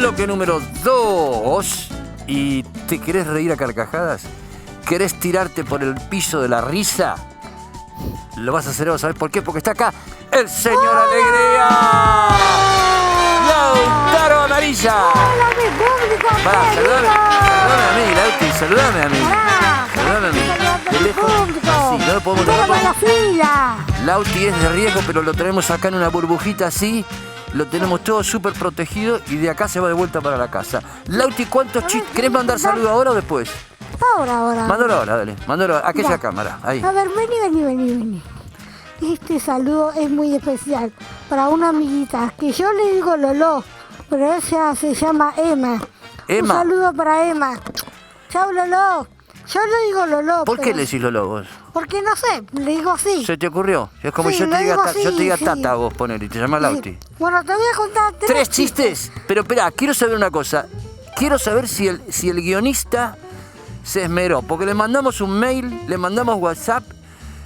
bloque número 2. ¿Y te querés reír a carcajadas? ¿Querés tirarte por el piso de la risa? Lo vas a hacer vos, ¿sabés por qué? Porque está acá el señor Alegría. ¡Lautaro Amarilla! ¡Hola, mi público! Pará, saludame a mí, Lauti, saludame a mí. Saludame a mí. De lejos. Sí, no lo podemos ¡Pero tener. la fila! Lauti es de riesgo, pero lo tenemos acá en una burbujita así. Lo tenemos todo súper protegido y de acá se va de vuelta para la casa. Lauti, ¿cuántos chistes? ¿Querés mandar saludos ahora o después? Ahora. Mándalo ahora, dale. Mándalo a aquella Mirá. cámara. Ahí. A ver, vení. Este saludo es muy especial para una amiguita que yo le digo Lolo, pero ella se llama Emma. Emma. Un saludo para Emma. Chau, Lolo. Yo le digo Lolo. ¿Por qué pero- le decís Lolo vos? Porque no sé, le digo así. ¿Se te ocurrió? Es como Sí, yo te lo diga, digo así, yo te diga sí. Tata a vos, ponele, y te llamas Lauti. Sí. Bueno, te voy a contar ¿Tres chistes? Pero espera, quiero saber una cosa. Quiero saber si el guionista se esmeró. Porque le mandamos un mail, le mandamos WhatsApp,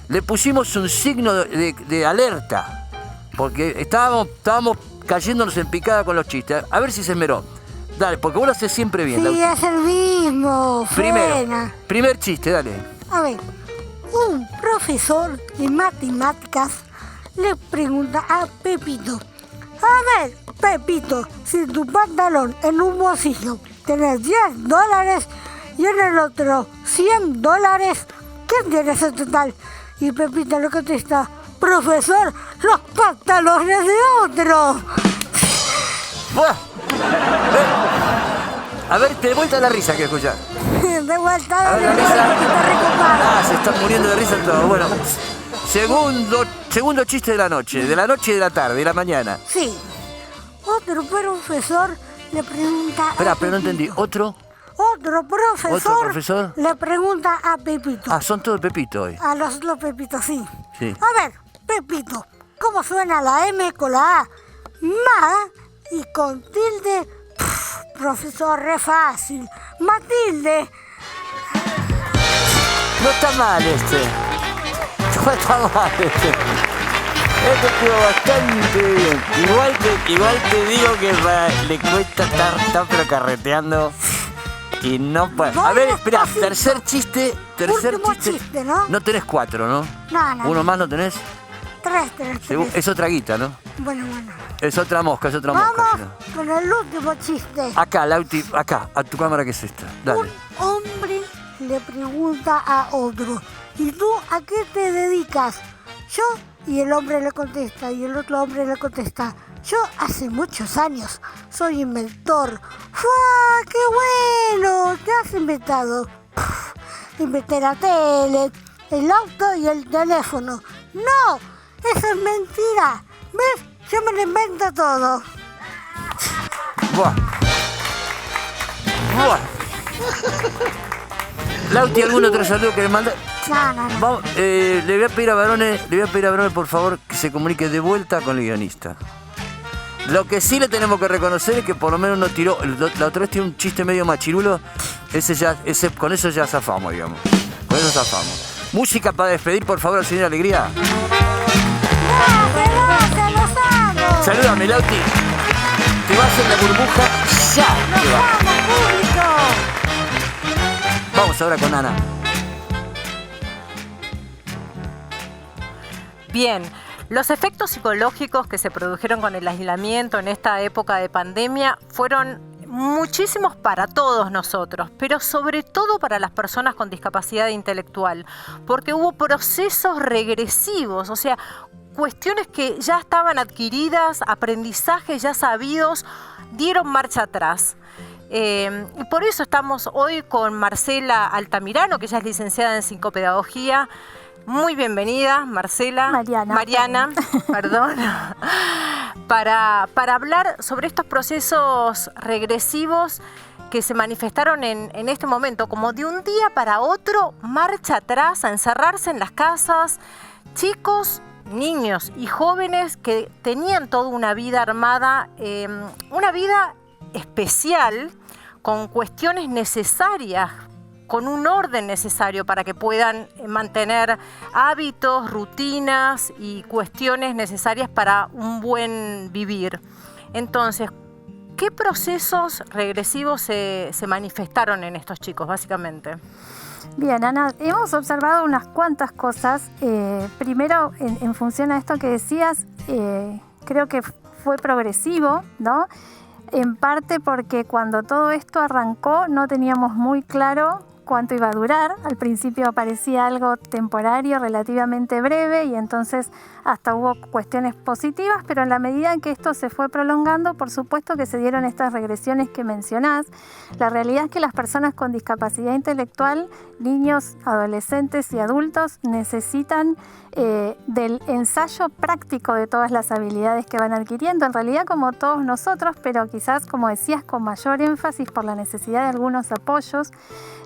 le pusimos un signo de alerta. Porque estábamos cayéndonos en picada con los chistes. A ver si se esmeró. Dale, porque vos lo haces siempre bien, Sí, Lauti. es el mismo. Frena. Primer chiste, dale. A ver, un profesor de matemáticas le pregunta a Pepito: a ver, Pepito, si en tu pantalón en un bolsillo tenés $10 y en el otro $100, ¿qué tienes en total? Y Pepito le contesta: profesor, los pantalones de otro. Buah. A ver, te de vuelta la risa que escuchar. De vuelta, A ver, la de risa. está recopado. Ah, se están muriendo de risa todo. Bueno, segundo chiste de la noche y de la tarde, de la mañana. Sí. Otro profesor le pregunta Espera, a pero no Pepito. entendí. ¿Otro? Otro profesor le pregunta a Pepito. Ah, son todos Pepito hoy. A los Pepitos, sí. Sí. A ver, Pepito, ¿cómo suena la M con la A? Ma y con tilde. Profesor, re fácil. Matilde. No está mal este. No está mal este. Este quedó bastante bien. Igual te digo que le cuesta estar pero carreteando. Y no puede. A ver, espera, tercer chiste. Último chiste, ¿no? No tenés 4, ¿no? No. ¿Uno más no tenés? Tres. Es otra guita, ¿no? Bueno. Es otra mosca, Vamos ¿no? con el último chiste. Acá, Lauti, acá, a tu cámara que es esta. Dale. Un hombre le pregunta a otro: ¿y tú a qué te dedicas? Yo, y el hombre le contesta, y el otro hombre le contesta: yo hace muchos años soy inventor. ¡Fua! ¡Qué bueno! ¿Qué has inventado? Inventé la tele, el auto y el teléfono. ¡No! ¡Eso es mentira! ¿Ves? Yo me lo invento todo. Buah. Lauti, ¿algún otro saludo que le manda? No. Vamos, le voy a pedir a Barone, por favor, que se comunique de vuelta con el guionista. Lo que sí le tenemos que reconocer es que por lo menos no tiró. La otra vez tiene un chiste medio machirulo. Con eso ya zafamos, digamos. Con eso zafamos. Música para despedir, por favor, señora Alegría. ¡Gracias, los amo! Salúdame, Lauti. Te vas en la burbuja ya. ¡Nos Te vas. vamos, público! Vamos ahora con Ana. Bien, los efectos psicológicos que se produjeron con el aislamiento en esta época de pandemia fueron muchísimos para todos nosotros, pero sobre todo para las personas con discapacidad intelectual, porque hubo procesos regresivos, o sea, cuestiones que ya estaban adquiridas, aprendizajes ya sabidos, dieron marcha atrás. Y por eso estamos hoy con Marcela Altamirano, que ella es licenciada en psicopedagogía. Muy bienvenida, Marcela. Mariana, perdón. Para hablar sobre estos procesos regresivos que se manifestaron en este momento, como de un día para otro, marcha atrás, a encerrarse en las casas, chicos, niños y jóvenes que tenían toda una vida armada, una vida especial, con cuestiones necesarias, con un orden necesario para que puedan mantener hábitos, rutinas y cuestiones necesarias para un buen vivir. Entonces, ¿Qué procesos regresivos se manifestaron en estos chicos, básicamente? Bien, Ana, hemos observado unas cuantas cosas. Primero, en función a esto que decías, creo que fue progresivo, ¿no? En parte porque cuando todo esto arrancó no teníamos muy claro cuánto iba a durar. Al principio parecía algo temporario, relativamente breve, y entonces hasta hubo cuestiones positivas, pero en la medida en que esto se fue prolongando, por supuesto que se dieron estas regresiones que mencionás. La realidad es que las personas con discapacidad intelectual, niños, adolescentes y adultos, necesitan del ensayo práctico de todas las habilidades que van adquiriendo, en realidad como todos nosotros, pero quizás, como decías, con mayor énfasis por la necesidad de algunos apoyos.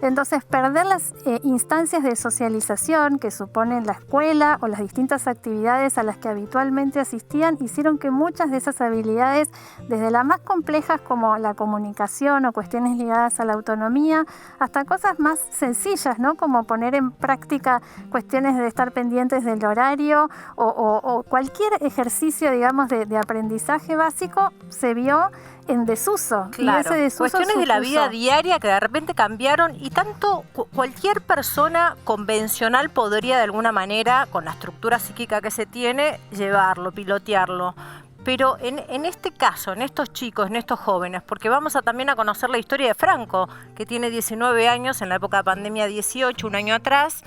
Entonces, perder las instancias de socialización que suponen la escuela o las distintas actividades a las que habitualmente asistían hicieron que muchas de esas habilidades, desde las más complejas como la comunicación o cuestiones ligadas a la autonomía, hasta cosas más sencillas, ¿no? Como poner en práctica cuestiones de estar pendientes del horario o cualquier ejercicio, digamos, de aprendizaje básico, se vio en desuso. Claro, y ese desuso cuestiones de la supuso vida diaria que de repente cambiaron, y tanto cualquier persona convencional podría de alguna manera, con la estructura psíquica que se tiene, llevarlo, pilotearlo. Pero en este caso, en estos chicos, en estos jóvenes, porque vamos también a conocer la historia de Franco, que tiene 19 años, en la época de pandemia 18, un año atrás,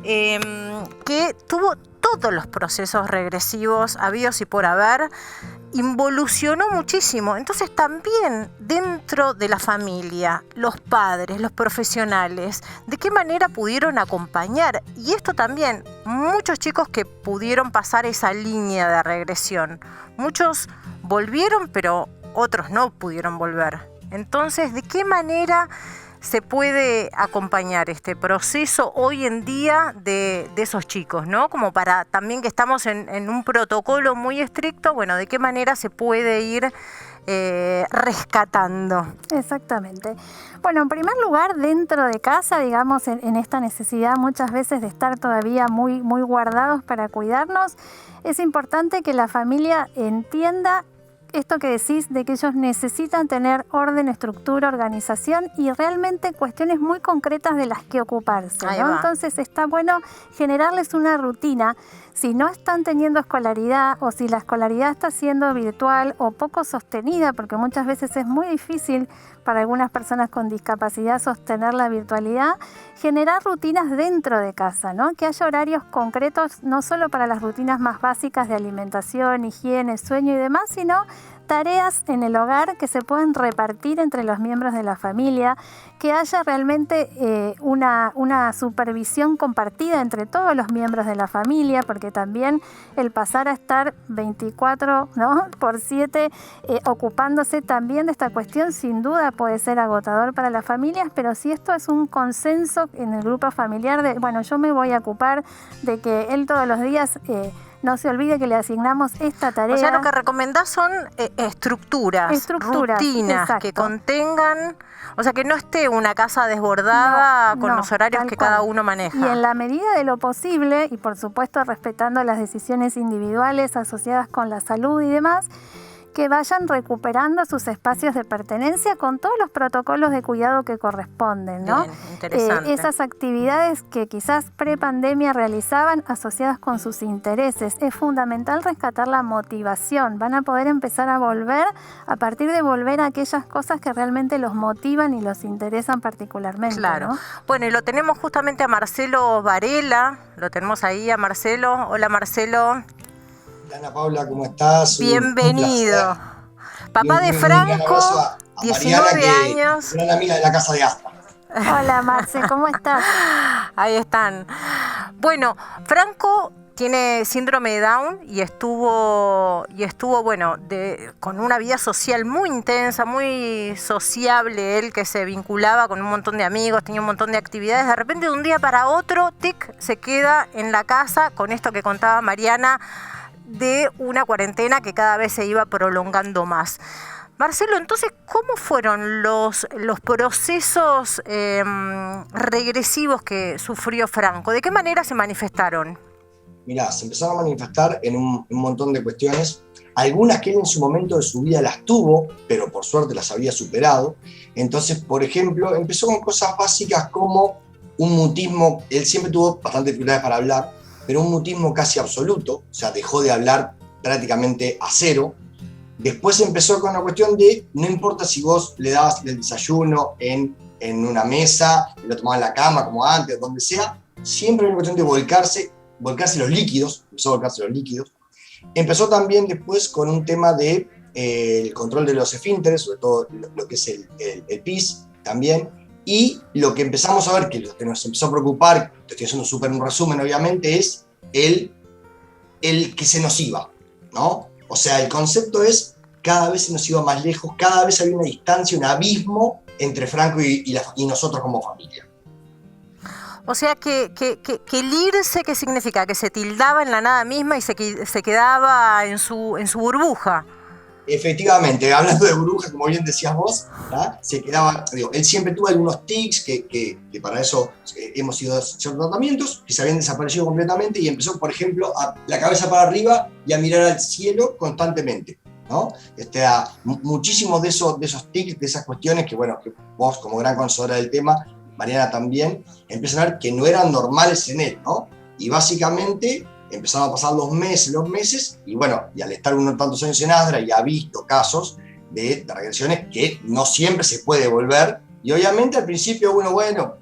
que tuvo todos los procesos regresivos habidos y por haber, involucionó muchísimo. Entonces también dentro de la familia, los padres, los profesionales, ¿de qué manera pudieron acompañar? Y esto también, muchos chicos que pudieron pasar esa línea de regresión, muchos volvieron, pero otros no pudieron volver. Entonces, ¿de qué manera se puede acompañar este proceso hoy en día de esos chicos, ¿no? Como para también que estamos en un protocolo muy estricto, bueno, ¿de qué manera se puede ir rescatando? Exactamente. Bueno, en primer lugar, dentro de casa, digamos, en esta necesidad muchas veces de estar todavía muy, muy guardados para cuidarnos, es importante que la familia entienda esto que decís de que ellos necesitan tener orden, estructura, organización y realmente cuestiones muy concretas de las que ocuparse, ¿no? Entonces está bueno generarles una rutina. Si no están teniendo escolaridad o si la escolaridad está siendo virtual o poco sostenida, porque muchas veces es muy difícil para algunas personas con discapacidad sostener la virtualidad, generar rutinas dentro de casa, ¿no? Que haya horarios concretos no solo para las rutinas más básicas de alimentación, higiene, sueño y demás, sino tareas en el hogar que se puedan repartir entre los miembros de la familia, que haya realmente una supervisión compartida entre todos los miembros de la familia, porque también el pasar a estar 24, ¿no?, por 7 ocupándose también de esta cuestión sin duda puede ser agotador para las familias, pero si esto es un consenso en el grupo familiar de, bueno, yo me voy a ocupar de que él todos los días no se olvide que le asignamos esta tarea. O sea, lo que recomendás son estructuras, rutinas, exacto, que contengan, o sea, que no esté una casa desbordada con los horarios que cada uno maneja. Y en la medida de lo posible, y por supuesto respetando las decisiones individuales asociadas con la salud y demás, que vayan recuperando sus espacios de pertenencia con todos los protocolos de cuidado que corresponden, ¿no? Bien, interesante. Esas actividades que quizás pre-pandemia realizaban asociadas con sus intereses. Es fundamental rescatar la motivación. Van a poder empezar a volver a partir de volver a aquellas cosas que realmente los motivan y los interesan particularmente. Claro. ¿No? Bueno, y lo tenemos justamente a Marcelo Varela. Lo tenemos ahí a Marcelo. Hola, Marcelo. Ana Paula, ¿cómo estás? Bienvenido. Papá de Franco, a 19 Mariana, años. Una amiga de la casa de Aspa. Hola, Marce, ¿cómo estás? Ahí están. Bueno, Franco tiene síndrome de Down y estuvo bueno, con una vida social muy intensa, muy sociable, él que se vinculaba con un montón de amigos, tenía un montón de actividades. De repente, de un día para otro, se queda en la casa con esto que contaba Mariana, de una cuarentena que cada vez se iba prolongando más. Marcelo, entonces, ¿cómo fueron los procesos regresivos que sufrió Franco? ¿De qué manera se manifestaron? mirá, se empezaron a manifestar en un montón de cuestiones, algunas que él en su momento de su vida las tuvo, pero por suerte las había superado. Entonces, por ejemplo, empezó con cosas básicas como un mutismo. Él siempre tuvo bastante dificultades para hablar, pero un mutismo casi absoluto, o sea, dejó de hablar prácticamente a cero. Después empezó con la cuestión de, no importa si vos le dabas el desayuno en una mesa, lo tomabas en la cama, como antes, donde sea, siempre hay una cuestión de volcarse los líquidos, empezó a volcarse los líquidos. Empezó también después con un tema de el control de los esfínteres, sobre todo lo que es el pis también, y lo que empezamos a ver, que lo que nos empezó a preocupar, te estoy haciendo súper un resumen obviamente, es el que se nos iba, ¿no? O sea, el concepto es, cada vez se nos iba más lejos, cada vez había una distancia, un abismo entre Franco y nosotros como familia. O sea, que el irse, ¿qué significa? Que se tildaba en la nada misma y se quedaba en su burbuja. Efectivamente, hablando de burbuja, como bien decías vos, ¿tá? Se quedaba, él siempre tuvo algunos tics que para eso hemos ido a ciertos tratamientos, que se habían desaparecido completamente, y empezó, por ejemplo, a la cabeza para arriba y a mirar al cielo constantemente, ¿no? Muchísimos de esos tics, de esas cuestiones que, bueno, que vos como gran conocedora del tema, Mariana también, empiezan a ver que no eran normales en él, ¿no? Y básicamente empezaron a pasar los meses, y bueno, y al estar unos tantos años en ASDRA, y ha visto casos de regresiones que no siempre se puede volver, y obviamente al principio uno, bueno,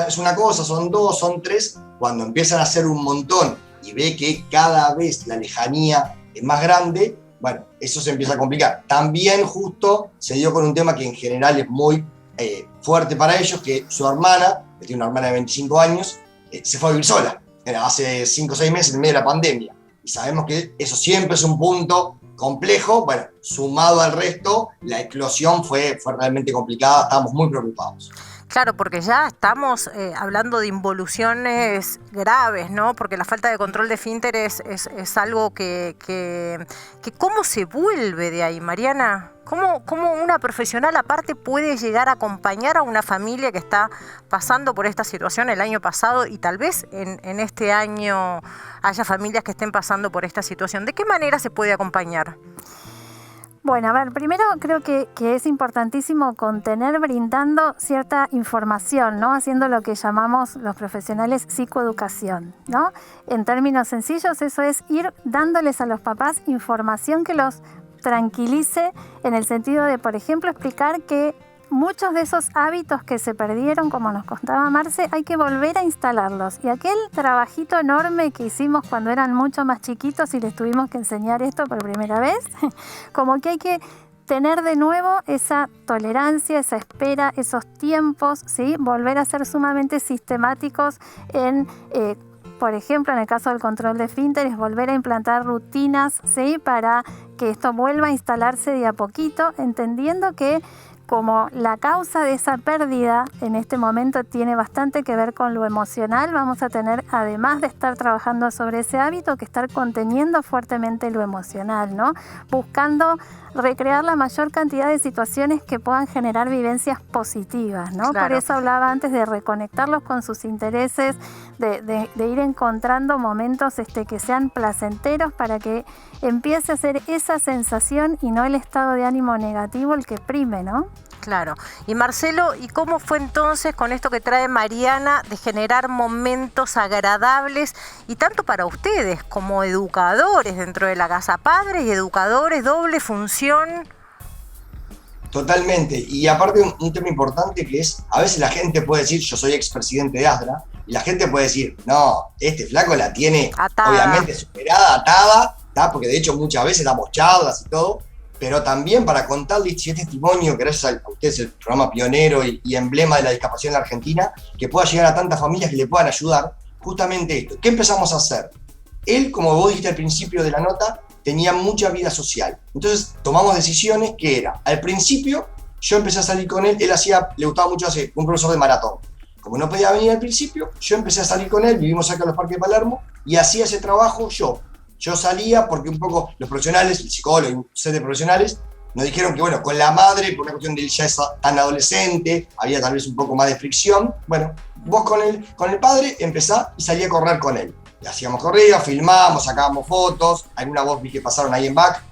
es una cosa, son dos, son tres, cuando empiezan a hacer un montón y ve que cada vez la lejanía es más grande, bueno, eso se empieza a complicar. También justo se dio con un tema que en general es muy fuerte para ellos, que su hermana, que tiene una hermana de 25 años, se fue a vivir sola. Hace 5 o 6 meses en medio de la pandemia. Y sabemos que eso siempre es un punto complejo. Bueno, sumado al resto, la eclosión fue realmente complicada, estábamos muy preocupados. Claro, porque ya estamos hablando de involuciones graves, ¿no? Porque la falta de control de esfínter es algo que ¿cómo se vuelve de ahí, Mariana? ¿Cómo una profesional aparte puede llegar a acompañar a una familia que está pasando por esta situación el año pasado y tal vez en este año haya familias que estén pasando por esta situación? ¿De qué manera se puede acompañar? Bueno, a ver, primero creo que es importantísimo contener brindando cierta información, ¿no? Haciendo lo que llamamos los profesionales psicoeducación, ¿no? En términos sencillos, eso es ir dándoles a los papás información que los tranquilice, en el sentido de, por ejemplo, explicar que muchos de esos hábitos que se perdieron, como nos contaba Marce, hay que volver a instalarlos. Y aquel trabajito enorme que hicimos cuando eran mucho más chiquitos y les tuvimos que enseñar esto por primera vez, como que hay que tener de nuevo esa tolerancia, esa espera, esos tiempos, ¿sí? Volver a ser sumamente sistemáticos en... por ejemplo, en el caso del control de esfínteres, volver a implantar rutinas, ¿sí? Para que esto vuelva a instalarse de a poquito, entendiendo que como la causa de esa pérdida en este momento tiene bastante que ver con lo emocional, vamos a tener, además de estar trabajando sobre ese hábito, que estar conteniendo fuertemente lo emocional, ¿no? Buscando recrear la mayor cantidad de situaciones que puedan generar vivencias positivas, ¿no? Claro. Por eso hablaba antes de reconectarlos con sus intereses, de ir encontrando momentos que sean placenteros para que empiece a ser esa sensación y no el estado de ánimo negativo el que prime, ¿no? Claro. Y Marcelo, ¿y cómo fue entonces con esto que trae Mariana de generar momentos agradables y tanto para ustedes como educadores dentro de la casa, padres y educadores, doble función? Totalmente. Y aparte un tema importante que es, a veces la gente puede decir, yo soy expresidente de ASDRA, y la gente puede decir, no, este flaco la tiene atada, obviamente superada, atada, ¿tá? Porque de hecho muchas veces damos charlas y todo, pero también para contarles este testimonio, que gracias a ustedes el programa pionero y emblema de la discapacidad en la Argentina, que pueda llegar a tantas familias que le puedan ayudar, justamente esto. ¿Qué empezamos a hacer? Él, como vos dijiste al principio de la nota, tenía mucha vida social. Entonces tomamos decisiones que era, al principio yo empecé a salir con él, le gustaba mucho hacer un profesor de maratón. Como no podía venir al principio, yo empecé a salir con él, vivimos acá en los Parques de Palermo, y hacía ese trabajo yo. Yo salía porque un poco los profesionales, el psicólogo y un set de profesionales, nos dijeron que bueno, con la madre, por una cuestión de él ya es tan adolescente, había tal vez un poco más de fricción. Bueno, vos con el padre empezá y salí a correr con él. hacíamos correo, filmábamos, sacábamos fotos, alguna voz vi que pasaron ahí en back,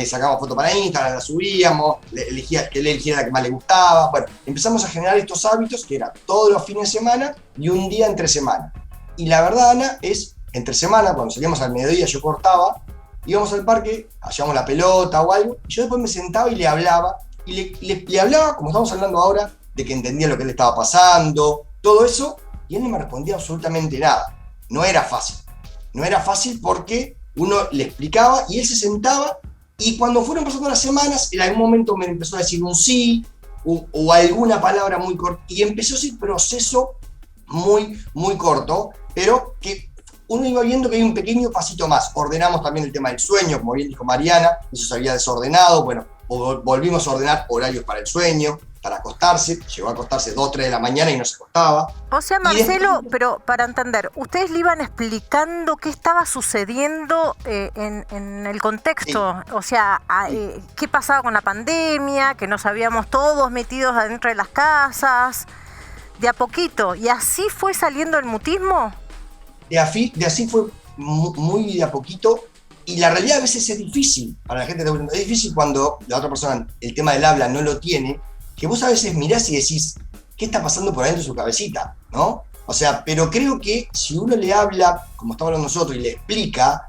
sacábamos fotos para Instagram, la subíamos, que él eligiera la que más le gustaba. Bueno, empezamos a generar estos hábitos que era todos los fines de semana y un día entre semana. Y la verdad, Ana, es entre semana, cuando salíamos al mediodía, yo cortaba, íbamos al parque, hacíamos la pelota o algo, y yo después me sentaba y le hablaba, y le hablaba, como estamos hablando ahora, de que entendía lo que le estaba pasando, todo eso, y él no me respondía absolutamente nada. No era fácil porque uno le explicaba y él se sentaba, y cuando fueron pasando las semanas, en algún momento me empezó a decir un sí, o alguna palabra muy corta, y empezó ese proceso muy, muy corto, pero que uno iba viendo que hay un pequeño pasito más. Ordenamos también el tema del sueño, como bien dijo Mariana, eso se había desordenado, bueno, volvimos a ordenar horarios para el sueño, para acostarse, llegó a acostarse 2, 3 de la mañana y no se acostaba. O sea, Marcelo, pero para entender, ustedes le iban explicando qué estaba sucediendo en el contexto, sí. O sea, qué pasaba con la pandemia, que nos habíamos todos metidos adentro de las casas, de a poquito, y así fue saliendo el mutismo. De así fue muy de a poquito, y la realidad a veces es difícil para la gente, es difícil cuando la otra persona el tema del habla no lo tiene, que vos a veces mirás y decís, ¿qué está pasando por adentro de su cabecita? ¿No? O sea, pero creo que si uno le habla, como estamos hablando nosotros, y le explica,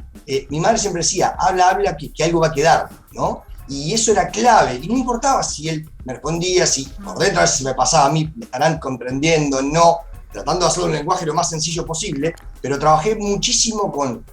mi madre siempre decía, habla, que algo va a quedar, ¿no? Y eso era clave, y no importaba si él me respondía, si por dentro a veces me pasaba a mí, me estarán comprendiendo, no, tratando de hacerlo en un lenguaje lo más sencillo posible, pero trabajé muchísimo con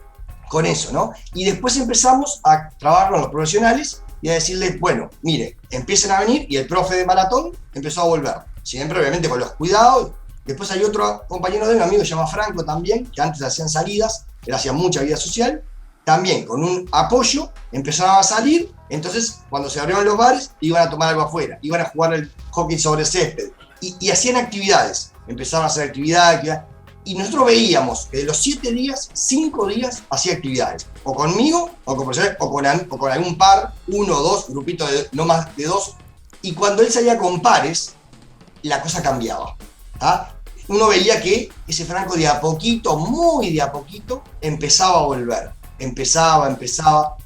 eso, ¿no? Y después empezamos a trabajar con los profesionales y a decirles, bueno, mire, empiecen a venir, y el profe de maratón empezó a volver, siempre obviamente con los cuidados. Después hay otro compañero de él, un amigo que se llama Franco también, que antes hacían salidas, él hacía mucha vida social, también con un apoyo empezaban a salir, entonces cuando se abrieron los bares iban a tomar algo afuera, iban a jugar el hockey sobre césped, y hacían actividades, empezaron a hacer actividades, y nosotros veíamos que de los 7 días, 5 días hacía actividades, o conmigo, o con profesores, o con algún par, 1 o 2, grupitos de no más de 2, y cuando él salía con pares, la cosa cambiaba. Uno veía que ese Franco de a poquito, muy de a poquito, empezaba a volver, empezaba,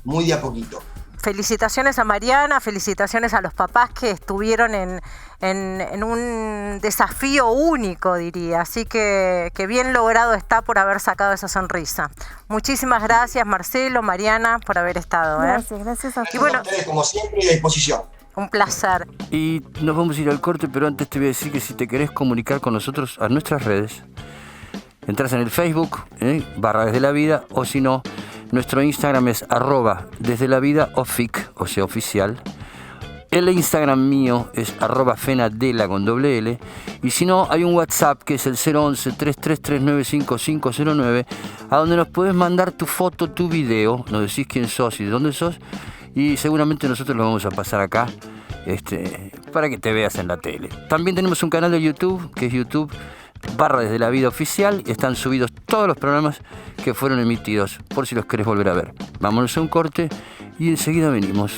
muy de a poquito. Felicitaciones a Mariana, felicitaciones a los papás que estuvieron en un desafío único, diría. Así que bien logrado está por haber sacado esa sonrisa. Muchísimas gracias, Marcelo, Mariana, por haber estado. Gracias a ustedes. Y bueno, ustedes, como siempre, a disposición. Un placer. Y nos vamos a ir al corte, pero antes te voy a decir que si te querés comunicar con nosotros a nuestras redes, entras en el Facebook, /Desde la Vida, o si no, nuestro Instagram es @desdelavidaofic, o sea, oficial. El Instagram mío es @fenadela con doble L. Y si no, hay un WhatsApp que es el 011-33395509, a donde nos puedes mandar tu foto, tu video, nos decís quién sos y de dónde sos, y seguramente nosotros lo vamos a pasar acá para que te veas en la tele. También tenemos un canal de YouTube, que es YouTube /Desde la Vida Oficial, y están subidos todos los programas que fueron emitidos, por si los querés volver a ver. Vámonos a un corte y enseguida venimos.